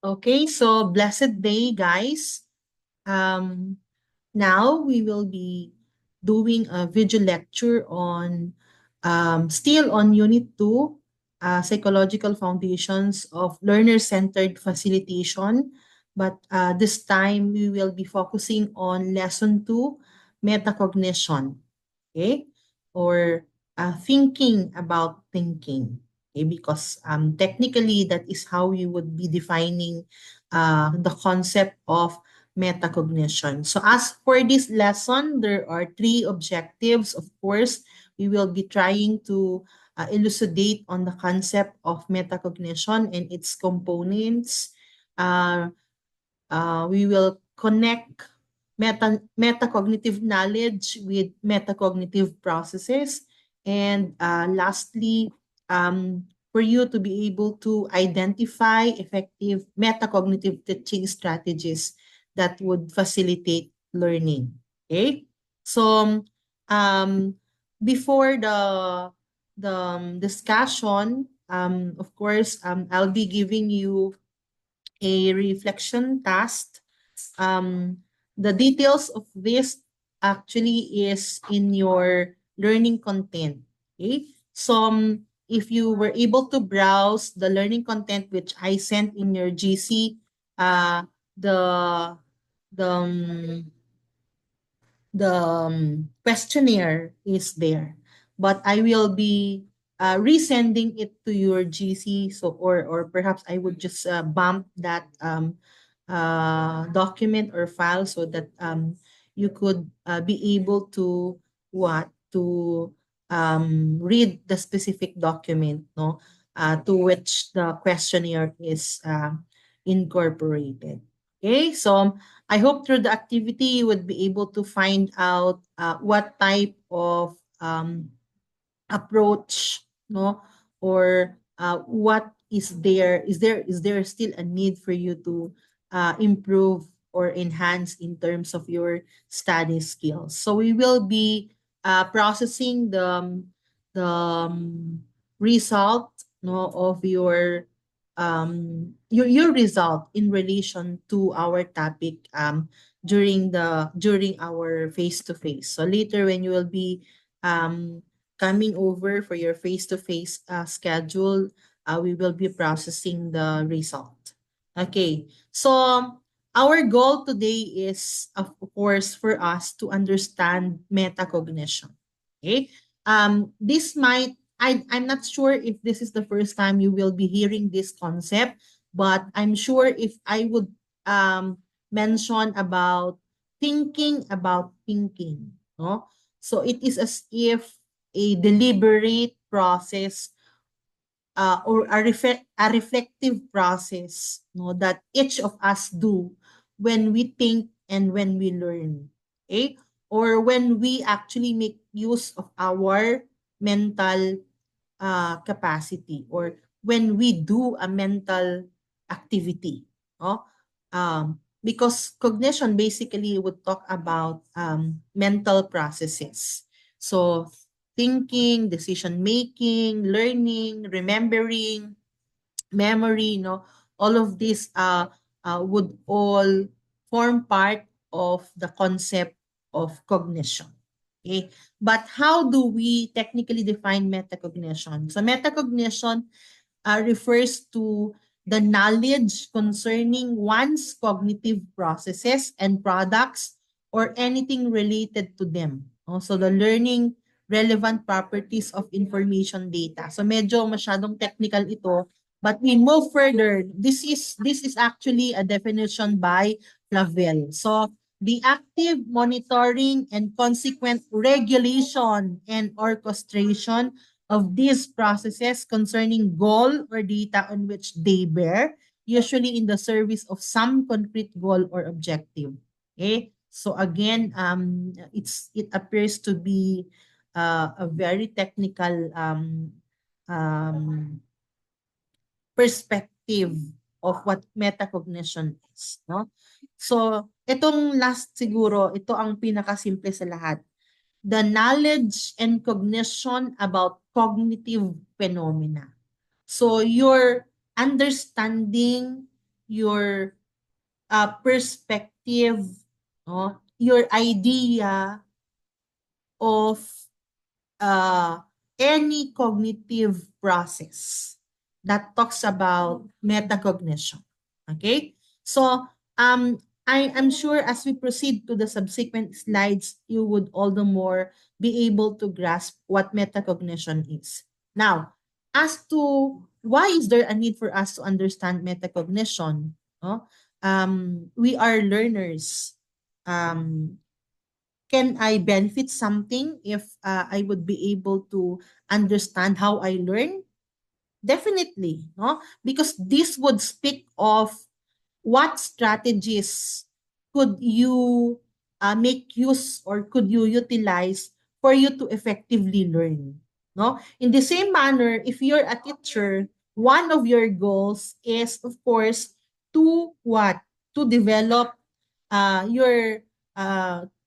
Okay, so blessed day, guys. Um, Now we will be doing a video lecture on still on Unit 2, Psychological Foundations of Learner-Centered Facilitation. But this time we will be focusing on Lesson 2, Metacognition. Okay? Or thinking about thinking. Okay? Because technically that is how you would be defining the concept of metacognition. So as for this lesson, there are three objectives. Of course, we will be trying to elucidate on the concept of metacognition and its components. Uh, we will connect metacognitive knowledge with metacognitive processes. And lastly, for you to be able to identify effective metacognitive teaching strategies that would facilitate learning. Okay? So, um, before the discussion, of course, I'll be giving you a reflection task. Um, the details of this actually is in your learning content. Okay? So if you were able to browse the learning content which I sent in your GC, the the um, the questionnaire is there, but I will be resending it to your GC. So, or perhaps I would just bump that document or file so that you could be able to read the specific document, no, to which the questionnaire is incorporated. Okay, so I hope through the activity you would be able to find out what type of approach, no, or what is there still a need for you to improve or enhance in terms of your study skills. So we will be processing the result, no, of your result in relation to our topic during our face to face. So later when you will be um coming over for your face-to-face schedule, we will be processing the result. Okay, so our goal today is, of course, for us to understand metacognition. Okay, this might I'm not sure if this is the first time you will be hearing this concept, but I'm sure if I would mention about thinking, no? So it is as if a deliberate process or a reflective process, no, that each of us do when we think and when we learn, okay, or when we actually make use of our mental capacity, or when we do a mental activity, no? Because cognition basically would talk about mental processes. So thinking, decision making, learning, remembering, memory, all of this would all form part of the concept of cognition. Okay, but how do we technically define metacognition? So metacognition refers to the knowledge concerning one's cognitive processes and products or anything related to them. So the learning relevant properties of information data. So medyo masyadong technical ito, but we move further. This is actually a definition by Flavel. So the active monitoring and consequent regulation and orchestration of these processes concerning goal or data on which they bear, usually in the service of some concrete goal or objective. Okay? So again, it appears to be a very technical um, perspective of what metacognition is, no? So, itong last siguro, ito ang pinakasimple sa lahat. The knowledge and cognition about cognitive phenomena. So, your understanding your perspective, no, your idea of uh, any cognitive process that talks about metacognition. Okay? So, I'm sure as we proceed to the subsequent slides, you would all the more be able to grasp what metacognition is. Now, as to why is there a need for us to understand metacognition? No? We are learners. Um, can I benefit something if I would be able to understand how I learn? Definitely, no? Because this would speak of what strategies could you make use or could you utilize for you to effectively learn, no? In the same manner, if you're a teacher, one of your goals is, of course, to what? To develop your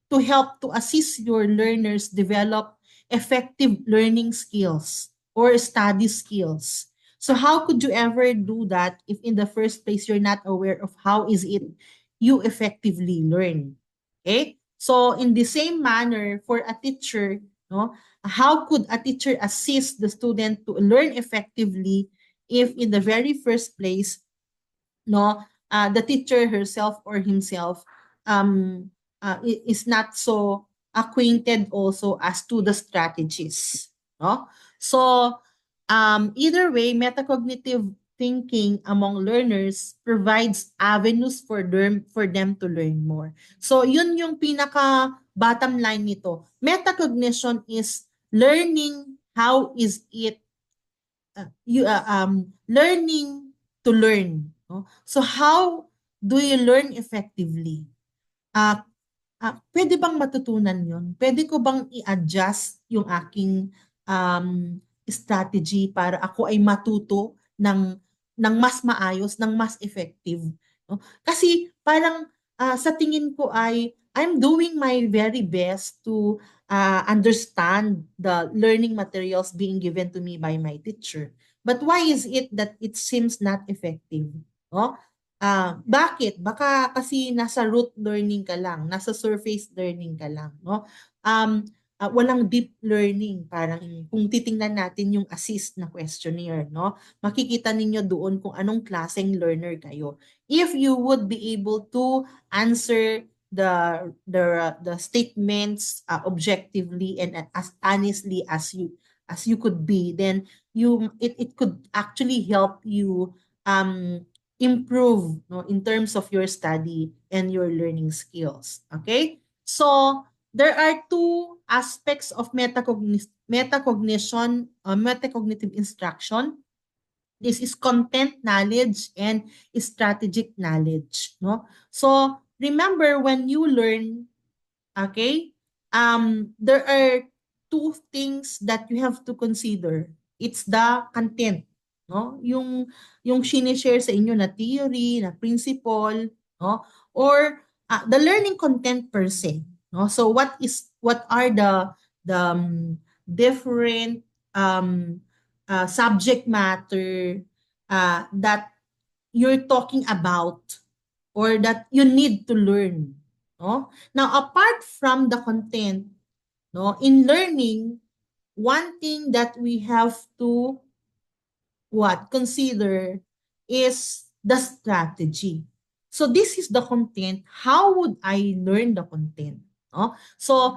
to help to assist your learners develop effective learning skills or study skills. So how could you ever do that if in the first place you're not aware of how is it you effectively learn? Okay? So in the same manner for a teacher, no, how could a teacher assist the student to learn effectively if in the very first place, no, the teacher herself or himself is not so acquainted also as to the strategies, no? So either way, metacognitive thinking among learners provides avenues for them to learn more. So yun yung pinaka bottom line nito. Metacognition is learning how is it learning to learn, no? So how do you learn effectively? Uh, Puwede bang matutunan 'yun? Puwede ko bang i-adjust yung aking, strategy para ako ay matuto ng mas maayos, ng mas effective, 'no? Kasi parang, sa tingin ko ay I'm doing my very best to, understand the learning materials being given to me by my teacher. But why is it that it seems not effective, 'no? Bakit? Baka kasi nasa rote learning ka lang, nasa surface learning ka lang, 'no? Um, Walang deep learning. Parang kung titingnan natin yung assist na questionnaire, 'no? Makikita ninyo doon kung anong klaseng learner kayo. If you would be able to answer the statements objectively and as honestly as you could be, then it could actually help you um improve, no, in terms of your study and your learning skills. Okay? So, there are two aspects of metacognitive instruction. This is content knowledge and strategic knowledge. No? So, remember when you learn, okay? There are two things that you have to consider. It's the content, no? Yung share sa inyo na theory, na principle, no? Or the learning content per se, no? So what are the different subject matter that you're talking about or that you need to learn, no? Now, apart from the content, no, in learning, one thing that we have to consider is the strategy. So this is the content. How would I learn the content? No? So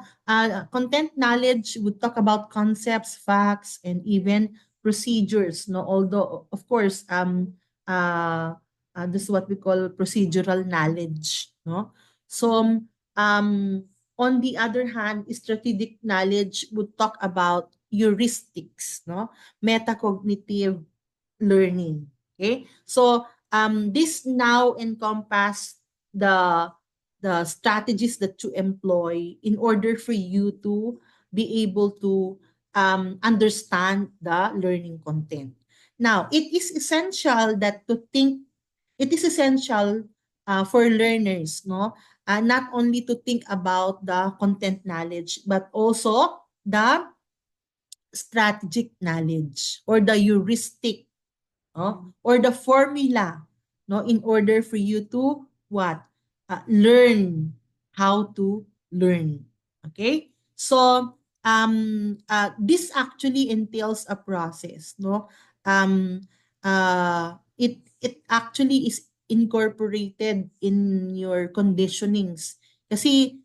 content knowledge would talk about concepts, facts, and even procedures. No, although of course this is what we call procedural knowledge. No, so on the other hand, strategic knowledge would talk about heuristics. No, metacognitive learning. Okay? So this now encompass the the strategies that you employ in order for you to be able to understand the learning content. Now, it is essential for learners, no? Not only to think about the content knowledge, but also the strategic knowledge or the heuristic, or the formula, no, in order for you to what? Learn how to learn. Okay? So, this actually entails a process, no? Um, it actually is incorporated in your conditionings. Kasi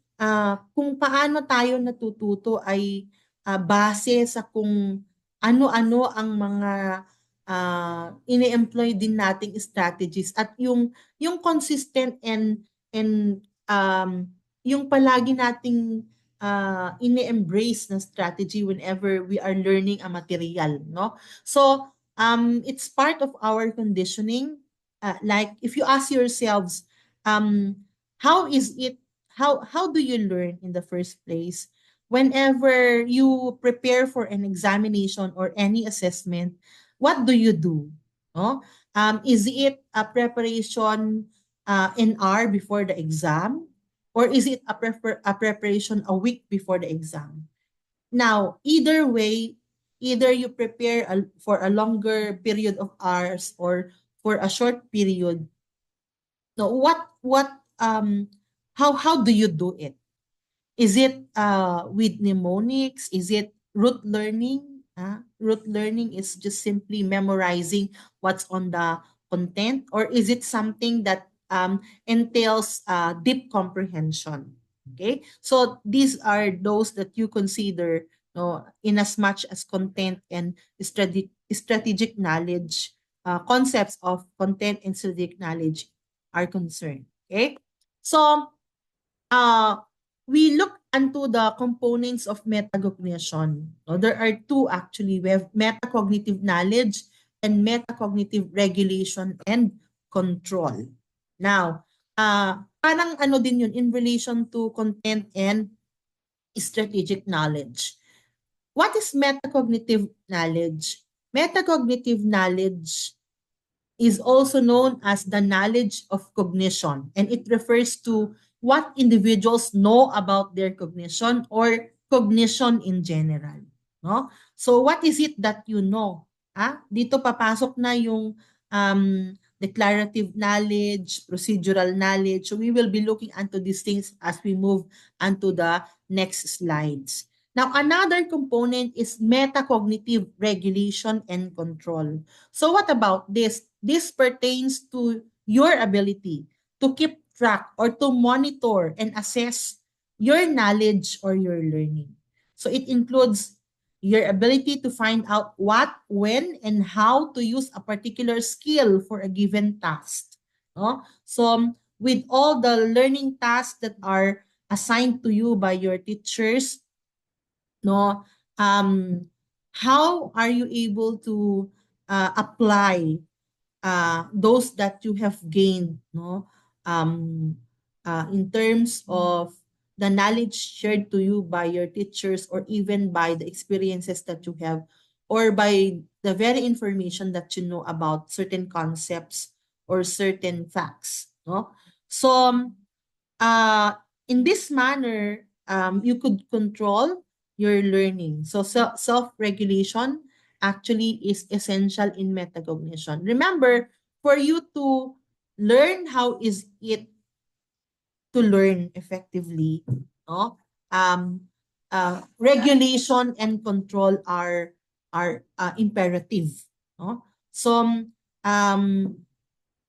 kung paano tayo natututo ay base sa kung ano-ano ang mga ini-employ din nating strategies at yung consistent and yung palagi nating ini-embrace na strategy whenever we are learning a material, no? So, it's part of our conditioning. Like if you ask yourselves, um, how is it, how do you learn in the first place? Whenever you prepare for an examination or any assessment, what do you do? No? Is it a preparation an hour before the exam? Or is it a preparation a week before the exam? Now, either way, either you prepare for a longer period of hours or for a short period. No, what how do you do it? Is it with mnemonics? Is it rote learning? Rote learning is just simply memorizing what's on the content, or is it something that entails deep comprehension? Okay, so these are those that you consider, no, in as much as content and strategic knowledge, concepts of content and strategic knowledge are concerned. Okay, so uh, we look into the components of metacognition. No, there are two actually. We have metacognitive knowledge and metacognitive regulation and control. Now, parang ano din yun in relation to content and strategic knowledge. What is metacognitive knowledge? Metacognitive knowledge is also known as the knowledge of cognition, and it refers to what individuals know about their cognition or cognition in general. No? So what is it that you know? Dito papasok na yung declarative knowledge, procedural knowledge. So we will be looking into these things as we move onto the next slides. Now, another component is metacognitive regulation and control. So what about this? This pertains to your ability to keep track or to monitor and assess your knowledge or your learning. So it includes your ability to find out what, when, and how to use a particular skill for a given task. No? So with all the learning tasks that are assigned to you by your teachers, no, how are you able to apply those that you have gained, no, in terms of the knowledge shared to you by your teachers or even by the experiences that you have or by the very information that you know about certain concepts or certain facts, no? So in this manner, you could control your learning. So self-regulation actually is essential in metacognition. Remember, for you to learn how is it to learn effectively, no? Regulation and control are imperative, no? So um,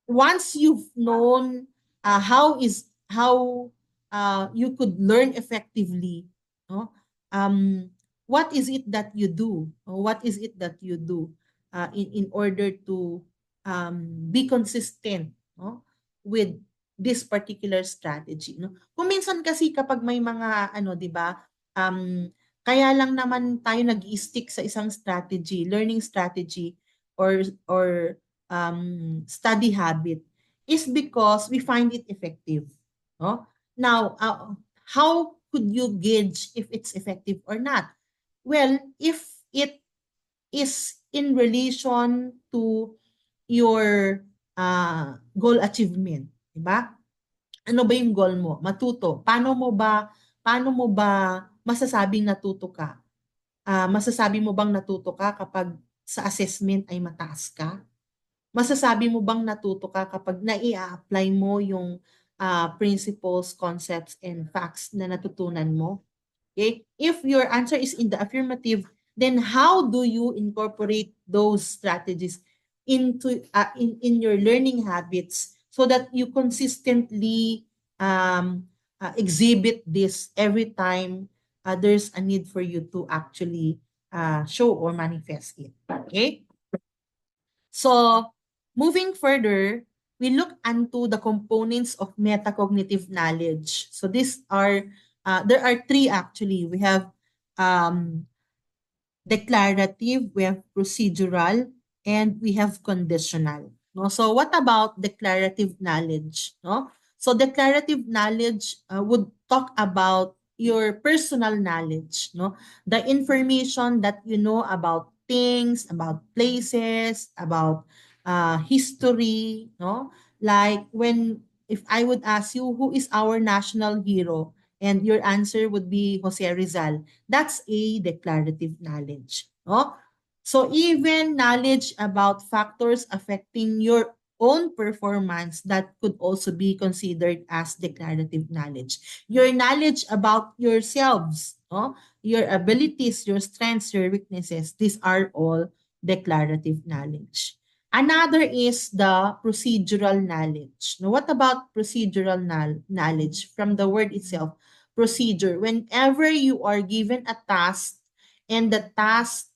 once you've known how you could learn effectively, no? What is it that you do? Or what is it that you do in order to be consistent, no, with this particular strategy, no? Kung minsan kasi kapag may mga ano, 'di ba? Kaya lang naman tayo nag-i-stick sa isang strategy, learning strategy or study habit is because we find it effective. No? Now, how could you gauge if it's effective or not? Well, if it is in relation to your goal achievement, di ba? Ano ba yung goal mo? Matuto. Paano mo ba masasabing natuto ka? Masasabi mo bang natuto ka kapag sa assessment ay mataas ka? masasabi mo bang natuto ka kapag nai-apply mo yung principles, concepts, and facts na natutunan mo? Okay? If your answer is in the affirmative, then how do you incorporate those strategies into in your learning habits so that you consistently exhibit this every time there's a need for you to actually show or manifest it. Okay? So, moving further, we look into the components of metacognitive knowledge. So these are there are three actually. We have um, declarative, we have procedural, and we have conditional. No? So what about declarative knowledge? No? So declarative knowledge would talk about your personal knowledge, no? The information that you know about things, about places, about history, no? Like when if I would ask you who is our national hero and your answer would be Jose Rizal, that's a declarative knowledge. No? So even knowledge about factors affecting your own performance that could also be considered as declarative knowledge. Your knowledge about yourselves, no? Your abilities, your strengths, your weaknesses, these are all declarative knowledge. Another is the procedural knowledge. Now, what about procedural knowledge? From the word itself, procedure. Whenever you are given a task and the task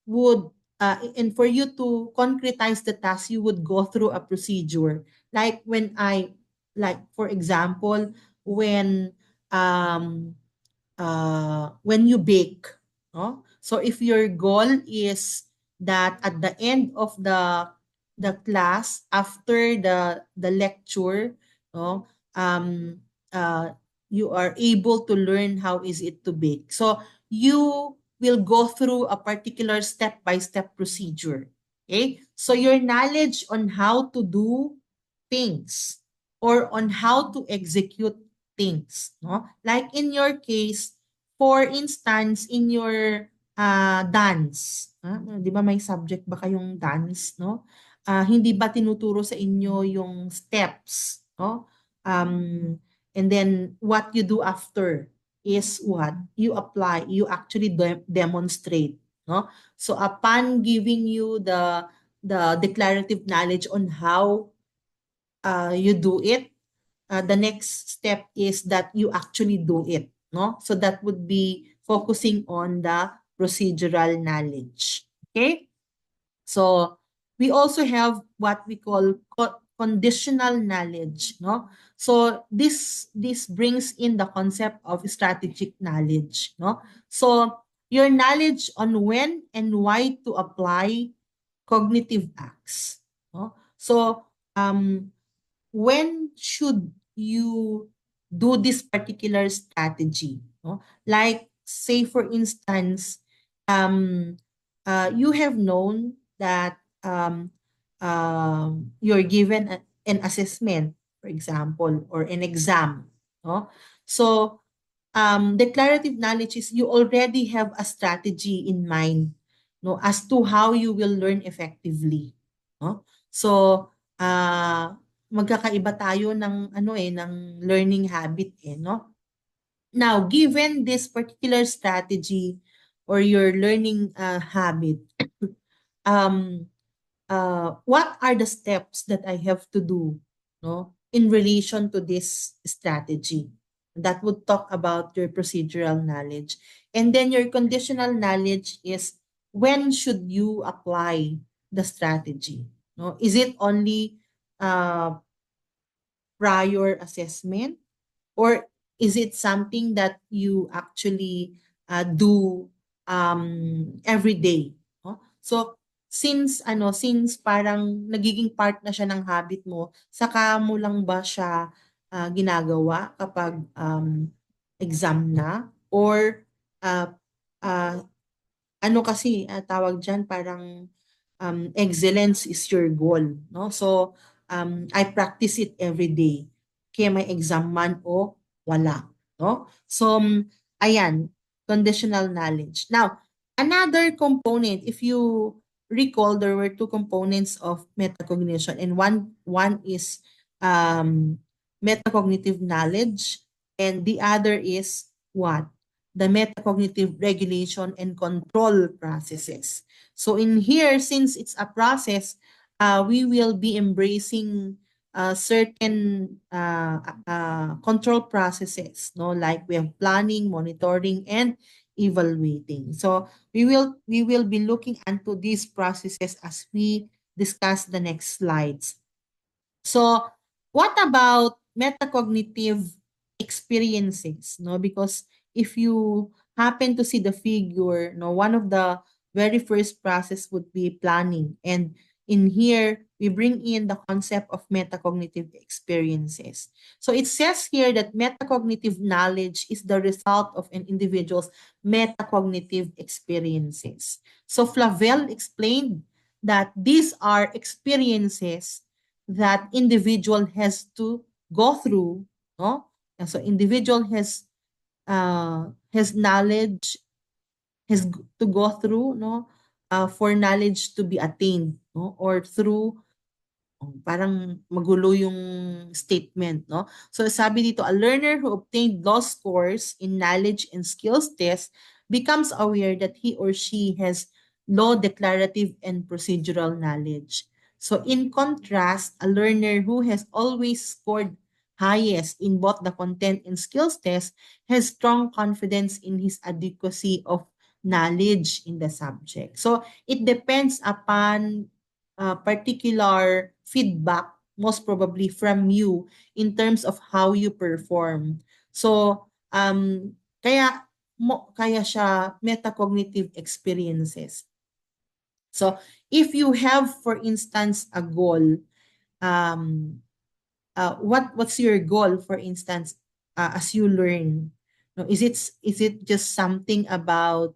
would and for you to concretize the task, you would go through a procedure. Like like for example, when um when you bake, no? So if your goal is that at the end of the class after the lecture, no, um uh you are able to learn how is it to bake. So you will go through a particular step-by-step procedure. Okay? So your knowledge on how to do things or on how to execute things, no? Like in your case, for instance, in your dance, 'di ba may subject ba kayong dance, no? Hindi ba tinuturo sa inyo yung steps, no? And then what you do after is what? You apply, you actually demonstrate, no? So upon giving you the declarative knowledge on how you do it, the next step is that you actually do it, no? So that would be focusing on the procedural knowledge. Okay? So we also have what we call conditional knowledge, no? So this brings in the concept of strategic knowledge, no? So your knowledge on when and why to apply cognitive acts, no? So when should you do this particular strategy, no? Like say for instance, you have known that you're given an assessment, for example, or an exam, no? So declarative knowledge is you already have a strategy in mind, no, as to how you will learn effectively, no? So magkakaiba tayo ng ano ng learning habit no. Now, given this particular strategy or your learning habit, um what are the steps that I have to do, no, in relation to this strategy? That would talk about your procedural knowledge. And then your conditional knowledge is when should you apply the strategy? No? Is it only uh, prior assessment, or is it something that you actually do every day, no? So since parang nagiging part na siya ng habit mo, saka mo lang ba siya ginagawa kapag exam na, or uh, uh, ano kasi tawag diyan, parang excellence is your goal, no? So I practice it every day kaya may exam man o wala, no? So ayan, conditional knowledge. Now, another component, if you recall, there were two components of metacognition, and one is um, metacognitive knowledge, and the other is what? The metacognitive regulation and control processes. So in here, since it's a process, we will be embracing certain control processes, no, like we have planning, monitoring, and evaluating. So we will be looking into these processes as we discuss the next slides. So what about metacognitive experiences? No, because if you happen to see the figure, no, one of the very first process would be planning. And in here, we bring in the concept of metacognitive experiences. So it says here that metacognitive knowledge is the result of an individual's metacognitive experiences. So Flavel explained that these are experiences that individual has to go through, no? And so individual has knowledge, to go through, no, for knowledge to be attained, no, or through, parang magulo yung statement, no? So sabi dito, a learner who obtained low scores in knowledge and skills test becomes aware that he or she has low declarative and procedural knowledge. So in contrast, a learner who has always scored highest in both the content and skills test has strong confidence in his adequacy of knowledge in the subject. So it depends upon particular feedback, most probably from you, in terms of how you perform. So, kaya siya metacognitive experiences. So, if you have, for instance, a goal, um, what's your goal, for instance, as you learn? No, is it just something about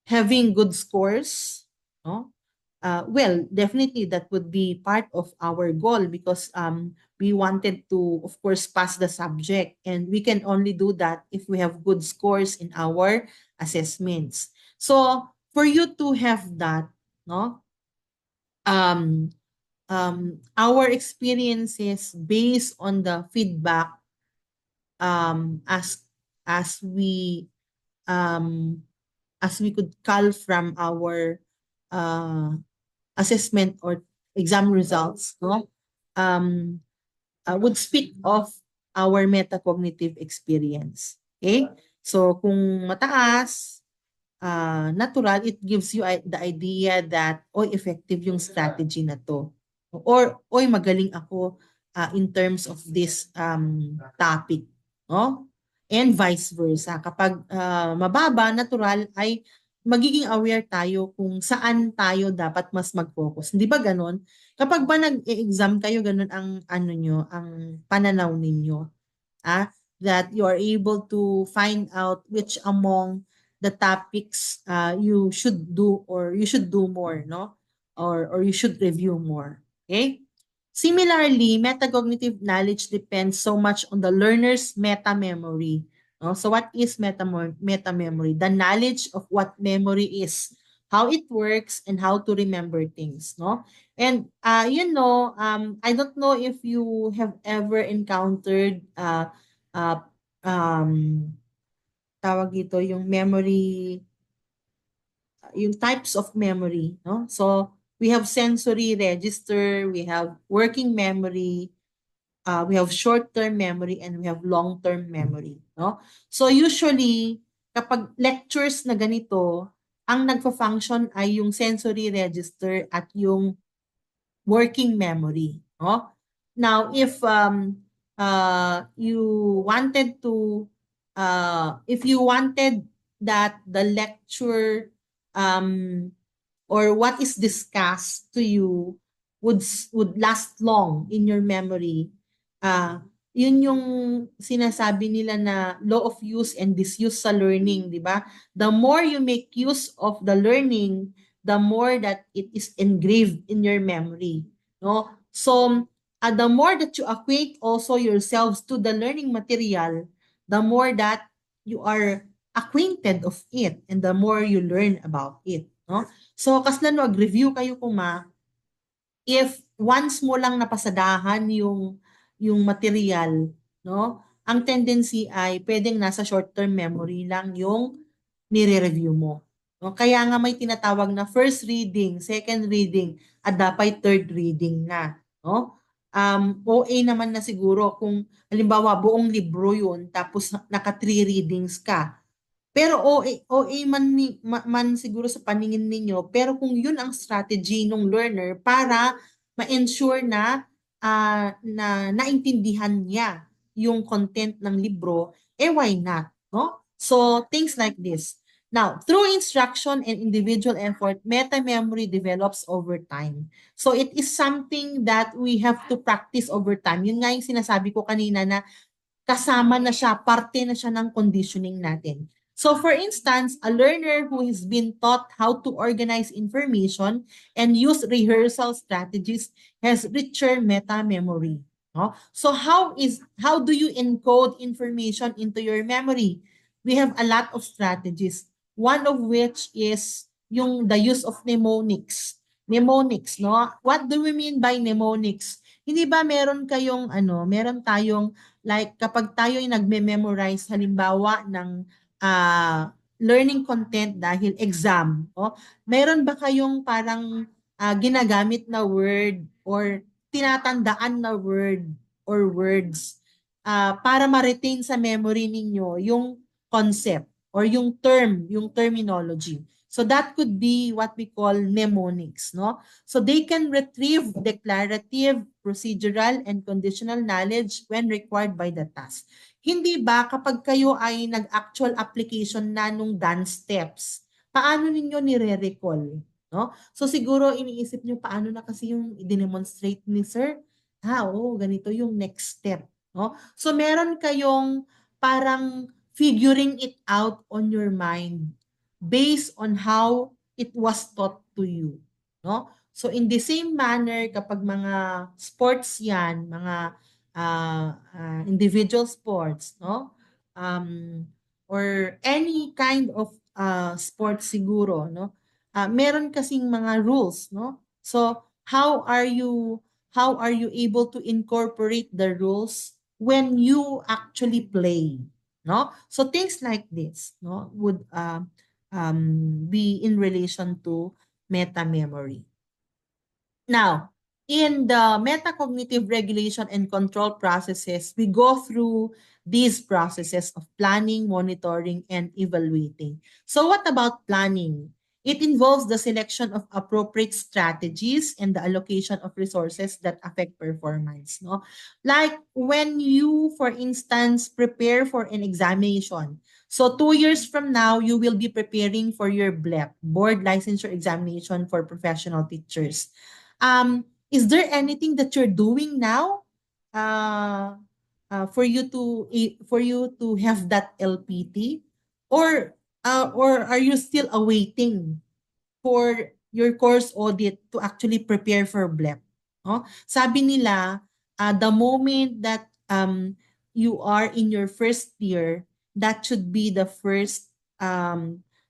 having good scores? No? Well, definitely that would be part of our goal because we wanted to, of course, pass the subject. And we can only do that if we have good scores in our assessments. So for you to have that, no, um, our experiences based on the feedback, as as we um, as we could call from our uh, assessment or exam results, no, um, would speak of our metacognitive experience. Okay? So kung mataas, natural, it gives you the idea that, oy, effective yung strategy na to. Or, oy, magaling ako in terms of this topic. No? And vice versa. Kapag mababa, natural, ay magiging aware tayo kung saan tayo dapat mas mag-focus. Hindi ba ganon? Kapag ba nag-exam kayo, ganon ang ano nyo, ang pananaw ninyo. That you are able to find out which among the topics you should do, or you should do more, no? Or you should review more. Okay? Similarly, metacognitive knowledge depends so much on the learner's meta memory. No? So what is meta memory? The knowledge of what memory is, how it works, and how to remember things. No? And I don't know if you have ever encountered uh, um, tawag dito, yung memory, yung types of memory, no? So, we have sensory register, we have working memory, we have short-term memory, and we have long-term memory, no? So, usually, kapag lectures na ganito, ang nagfa-function ay yung sensory register at yung working memory, no? Now, if you wanted that the lecture um or what is discussed to you would last long in your memory, yun yung sinasabi nila na law of use and disuse sa learning, di ba? The more you make use of the learning, the more that it is engraved in your memory, no? So, the more that you acquaint also yourselves to the learning material, the more that you are acquainted of it and the more you learn about it. no? So kaslan no ag-review kayo kuma if once mo lang napasadahan yung material, no? Ang tendency ay pwedeng nasa short-term memory lang yung nire-review mo. No? Kaya nga may tinatawag na first reading, second reading, at dapat third reading na. No? OA naman na siguro kung halimbawa buong libro yun tapos naka three readings ka. Pero OA man siguro sa paningin ninyo, pero kung yun ang strategy ng learner para ma-ensure na na naintindihan niya yung content ng libro, why not, no? So things like this. Now, through instruction and individual effort, meta memory develops over time. So it is something that we have to practice over time. Yun nga yung sinasabi ko kanina na kasama na siya, parte na siya ng conditioning natin. So for instance, a learner who has been taught how to organize information and use rehearsal strategies has richer meta memory. No? So how do you encode information into your memory? We have a lot of strategies. One of which is yung the use of mnemonics. Mnemonics, no? What do we mean by mnemonics? Hindi ba meron tayong like kapag tayo ay nagme-memorize halimbawa ng learning content dahil exam, no? Meron ba kayong parang ginagamit na word or tinatandaan na word or words para ma-retain sa memory ninyo yung concept or yung term, yung terminology. So that could be what we call mnemonics, no? So they can retrieve declarative, procedural, and conditional knowledge when required by the task. Hindi ba kapag kayo ay nag-actual application na nung dance steps, paano ninyo nire-recall? No? So siguro iniisip nyo paano na kasi yung i-demonstrate ni sir? Ganito yung next step. No? So meron kayong parang figuring it out on your mind based on how it was taught to you. No? So in the same manner, kapag mga sports yan, mga individual sports, no? Or any kind of sports siguro, no? Meron kasing mga rules, no? So how are you able to incorporate the rules when you actually play, no? So things like this, no, would be in relation to meta memory. Now, in the metacognitive regulation and control processes, we go through these processes of planning, monitoring, and evaluating. So what about planning? It involves the selection of appropriate strategies and the allocation of resources that affect performance. No? Like when you, for instance, prepare for an examination. So 2 years from now, you will be preparing for your BLEP, Board Licensure Examination for Professional Teachers. Is there anything that you're doing now uh, for you to have that LPT, or are you still awaiting for your course audit to actually prepare for BLEP? No? Sabi nila, the moment that you are in your first year, that should be the first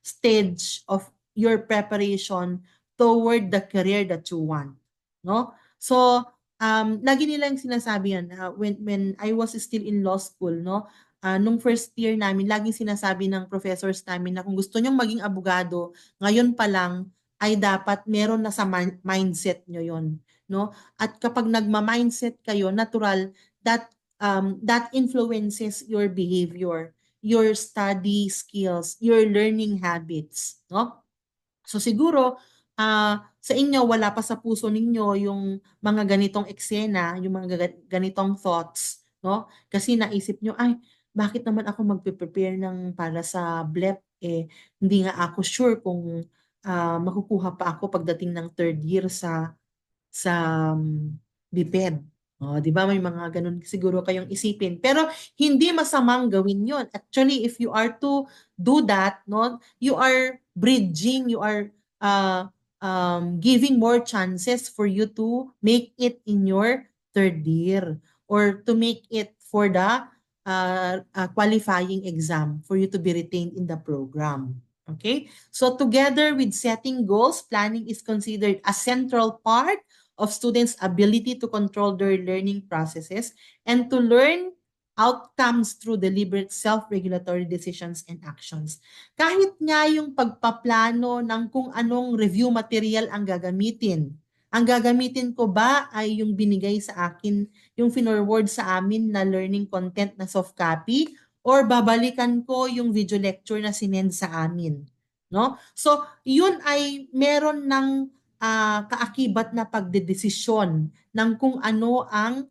stage of your preparation toward the career that you want. No? So, lagi nilang sinasabi yan, when I was still in law school, no? Nung first year namin, laging sinasabi ng professors namin na kung gusto nyong maging abogado, ngayon pa lang ay dapat meron na sa mindset nyo yon, no? At kapag nagma-mindset kayo, natural that influences your behavior, your study skills, your learning habits, no? So siguro sa inyo wala pa sa puso ninyo yung mga ganitong eksena, yung mga ganitong thoughts, no? Kasi naisip nyo, ay, bakit naman ako magpe-prepare ng para sa BLEP, hindi nga ako sure kung makukuha pa ako pagdating ng third year sa BPED. Di ba may mga ganun siguro kayong isipin. Pero hindi masamang gawin 'yon. Actually, if you are to do that, no, you are bridging, you are giving more chances for you to make it in your third year or to make it for the qualifying exam for you to be retained in the program. Okay? So together with setting goals, planning is considered a central part of students' ability to control their learning processes and to learn outcomes through deliberate self-regulatory decisions and actions. Kahit nga yung pagpaplano ng kung anong review material ang gagamitin ko ba ay yung binigay sa akin, yung finorward sa amin na learning content na soft copy or babalikan ko yung video lecture na sinend sa amin, no? So, yun ay meron ng kaakibat na pagdedesisyon ng kung ano ang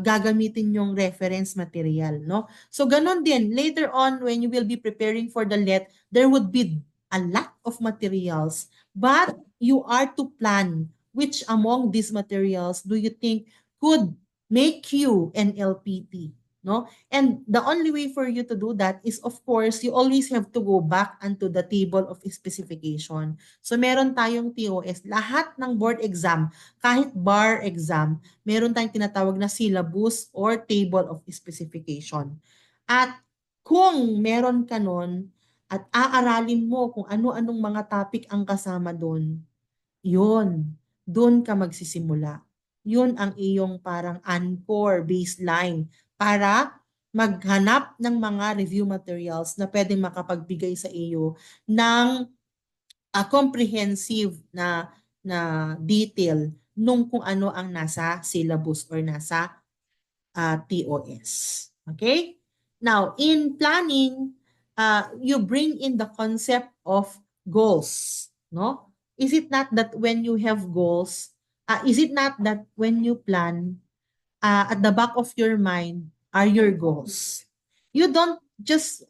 gagamitin yung reference material, no? So, ganon din, later on, when you will be preparing for the let, there would be a lot of materials, but you are to plan which among these materials do you think could make you an LPT, no? And the only way for you to do that is, of course, you always have to go back onto the table of specification. So, meron tayong TOS, lahat ng board exam, kahit bar exam, meron tayong tinatawag na syllabus or table of specification. At kung meron ka nun at aaralin mo kung ano-anong mga topic ang kasama doon, yun, doon ka magsisimula. Yun ang iyong parang anchor, baseline para maghanap ng mga review materials na pwedeng makapagbigay sa iyo ng comprehensive na detail nung kung ano ang nasa syllabus or nasa TOS. Okay? Now, in planning, you bring in the concept of goals. No? Is it not that when you have goals, is it not that when you plan, at the back of your mind are your goals? You don't just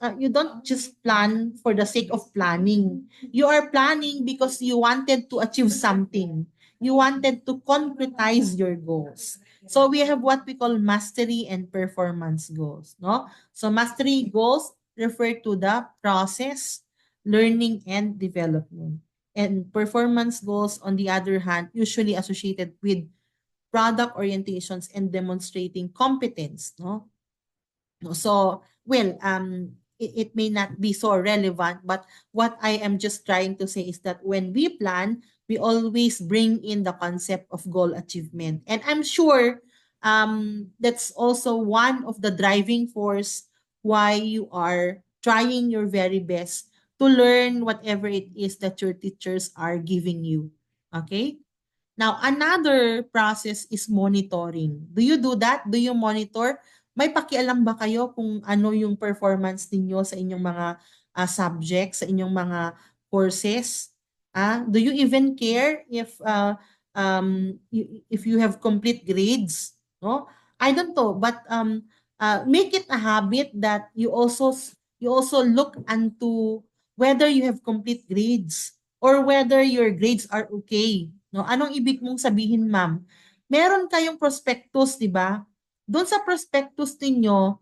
plan for the sake of planning. You are planning because you wanted to achieve something. You wanted to concretize your goals. So we have what we call mastery and performance goals, no? So mastery goals refer to the process, learning and development. And performance goals, on the other hand, usually associated with product orientations and demonstrating competence, no? No, so, well, it may not be so relevant, but what I am just trying to say is that when we plan, we always bring in the concept of goal achievement. And I'm sure that's also one of the driving force why you are trying your very best to learn whatever it is that your teachers are giving you. Okay? Now, another process is monitoring. Do you do that? Do you monitor? May pakialam ba kayo kung ano yung performance ninyo sa inyong mga subjects, sa inyong mga courses? Do you even care if you have complete grades? No? I don't know, but make it a habit that you also look into whether you have complete grades or whether your grades are okay. No, anong ibig mong sabihin, ma'am? Meron kayong prospectus, 'di ba? Doon sa prospectus ninyo,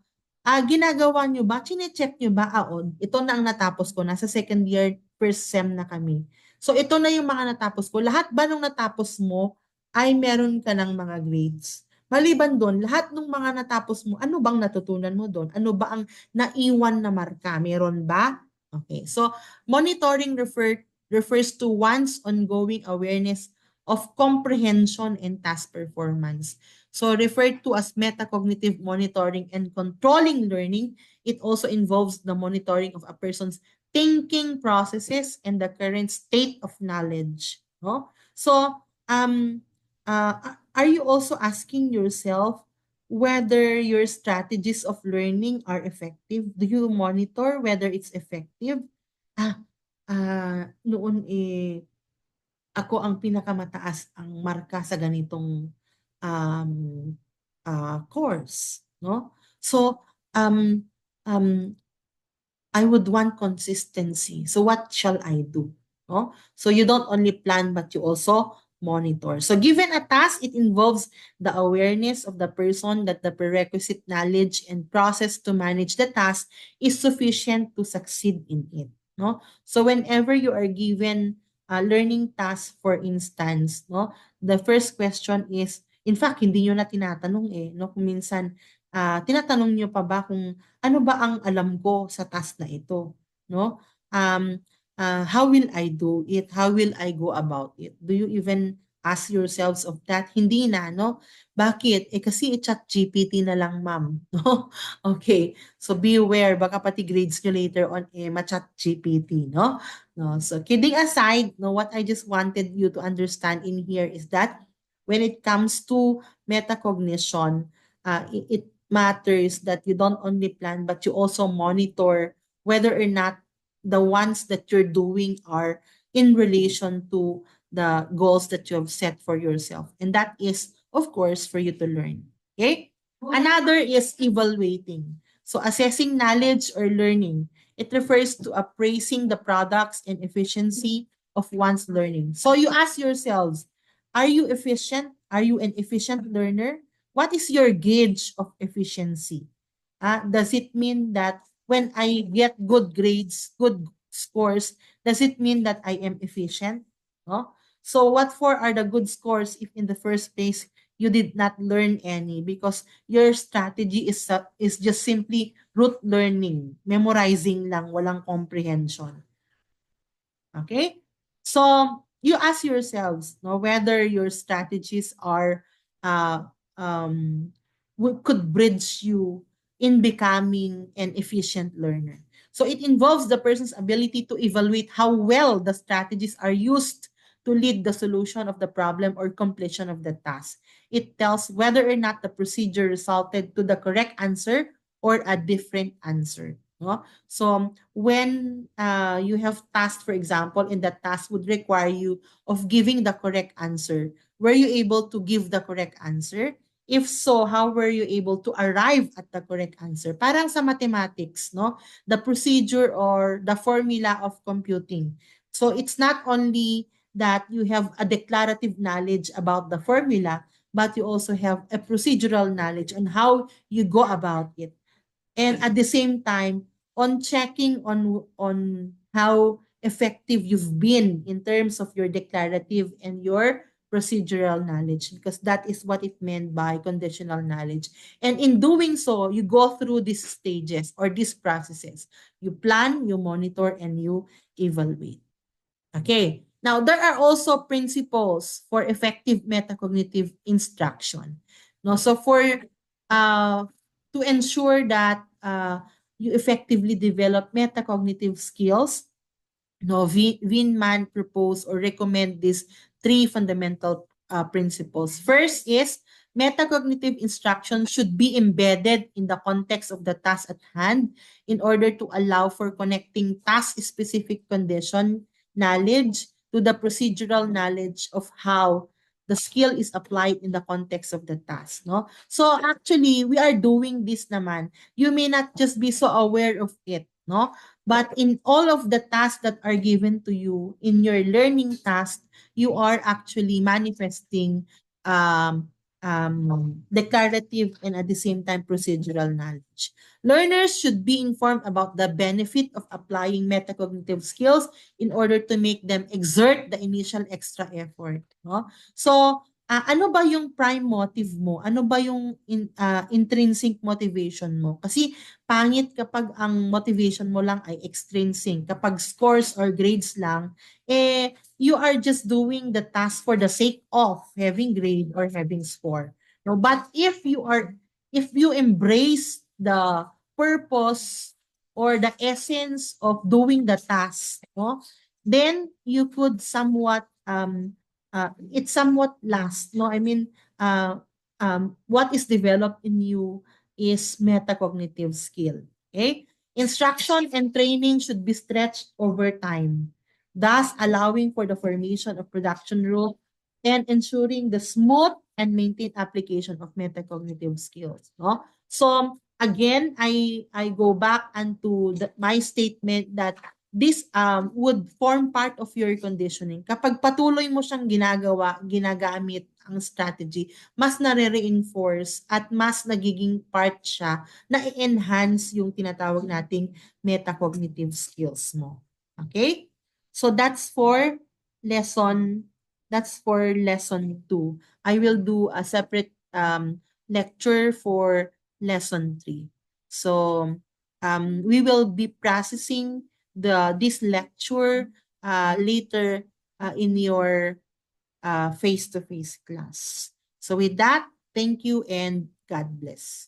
ginagawa nyo ba, chine-check nyo ba, ito na ang natapos ko, nasa second year, first sem na kami. So ito na yung mga natapos ko. Lahat ba nung natapos mo ay meron ka ng mga grades? Maliban doon, lahat ng mga natapos mo, ano bang natutunan mo doon? Ano ba ang naiwan na marka? Meron ba? Okay. So monitoring refers to one's ongoing awareness of comprehension and task performance. So referred to as metacognitive monitoring and controlling learning, it also involves the monitoring of a person's thinking processes and the current state of knowledge. No? So, are you also asking yourself whether your strategies of learning are effective? Do you monitor whether it's effective? Noon ako ang pinakamataas ang marka sa ganitong um, course, no? So, I would want consistency. So what shall I do? No? So you don't only plan, but you also monitor. So given a task, it involves the awareness of the person that the prerequisite knowledge and process to manage the task is sufficient to succeed in it. No? So whenever you are given a learning task, for instance, no, the first question is, in fact, hindi nyo na tinatanong no? Kung minsan, tinatanong nyo pa ba kung ano ba ang alam ko sa task na ito, no? um, how will I do it? How will I go about it? Do you even ask yourselves of that? Hindi na, no? Bakit? Kasi i-chat GPT na lang, ma'am. No? Okay. So be aware, baka pati grades nyo later on, ma-chat GPT, no? No? So kidding aside, no, what I just wanted you to understand in here is that when it comes to metacognition, it matters that you don't only plan, but you also monitor whether or not the ones that you're doing are in relation to the goals that you have set for yourself. And that is, of course, for you to learn. Okay? Another is evaluating. So assessing knowledge or learning. It refers to appraising the products and efficiency of one's learning. So you ask yourselves, are you efficient? Are you an efficient learner? What is your gauge of efficiency? Does it mean that when I get good grades, good scores, does it mean that I am efficient? No? So what for are the good scores if in the first place you did not learn any because your strategy is just simply rote learning, memorizing lang, walang comprehension. Okay? So you ask yourselves no, whether your strategies are uh, um, could bridge you in becoming an efficient learner. So it involves the person's ability to evaluate how well the strategies are used to lead the solution of the problem or completion of the task. It tells whether or not the procedure resulted to the correct answer or a different answer. No? So when you have task, for example, and that task would require you of giving the correct answer, were you able to give the correct answer? If so, how were you able to arrive at the correct answer? Parang sa mathematics, no? The procedure or the formula of computing. So it's not only that you have a declarative knowledge about the formula, but you also have a procedural knowledge on how you go about it. And at the same time, on checking on how effective you've been in terms of your declarative and your procedural knowledge, because that is what it meant by conditional knowledge. And in doing so, you go through these stages or these processes. You plan, you monitor, and you evaluate. Okay. Now, there are also principles for effective metacognitive instruction. No, so to ensure that you effectively develop metacognitive skills, no, Weinman propose or recommend these three fundamental principles. First is metacognitive instruction should be embedded in the context of the task at hand in order to allow for connecting task-specific condition knowledge to the procedural knowledge of how the skill is applied in the context of the task. No? So actually, we are doing this naman. You may not just be so aware of it. No? But in all of the tasks that are given to you in your learning task, you are actually manifesting declarative and at the same time procedural knowledge. Learners should be informed about the benefit of applying metacognitive skills in order to make them exert the initial extra effort. No? So, ano ba yung prime motive mo? Ano ba yung intrinsic motivation mo? Kasi pangit kapag ang motivation mo lang ay extrinsic. Kapag scores or grades lang, you are just doing the task for the sake of having grade or having score. No, but if you embrace the purpose or the essence of doing the task, no, then you could somewhat it somewhat last. No, I mean what is developed in you is metacognitive skill. Okay? Instruction and training should be stretched over time, thus allowing for the formation of production rules and ensuring the smooth and maintained application of metacognitive skills. No? So again, I go back onto my statement that this would form part of your conditioning. Kapag patuloy mo siyang ginagamit ang strategy, mas nare-reinforce at mas nagiging part siya na i-enhance yung tinatawag nating metacognitive skills mo. Okay? So that's for lesson 2. I will do a separate lecture for lesson 3. So we will be processing this lecture later in your face-to-face class. So with that, thank you and God bless.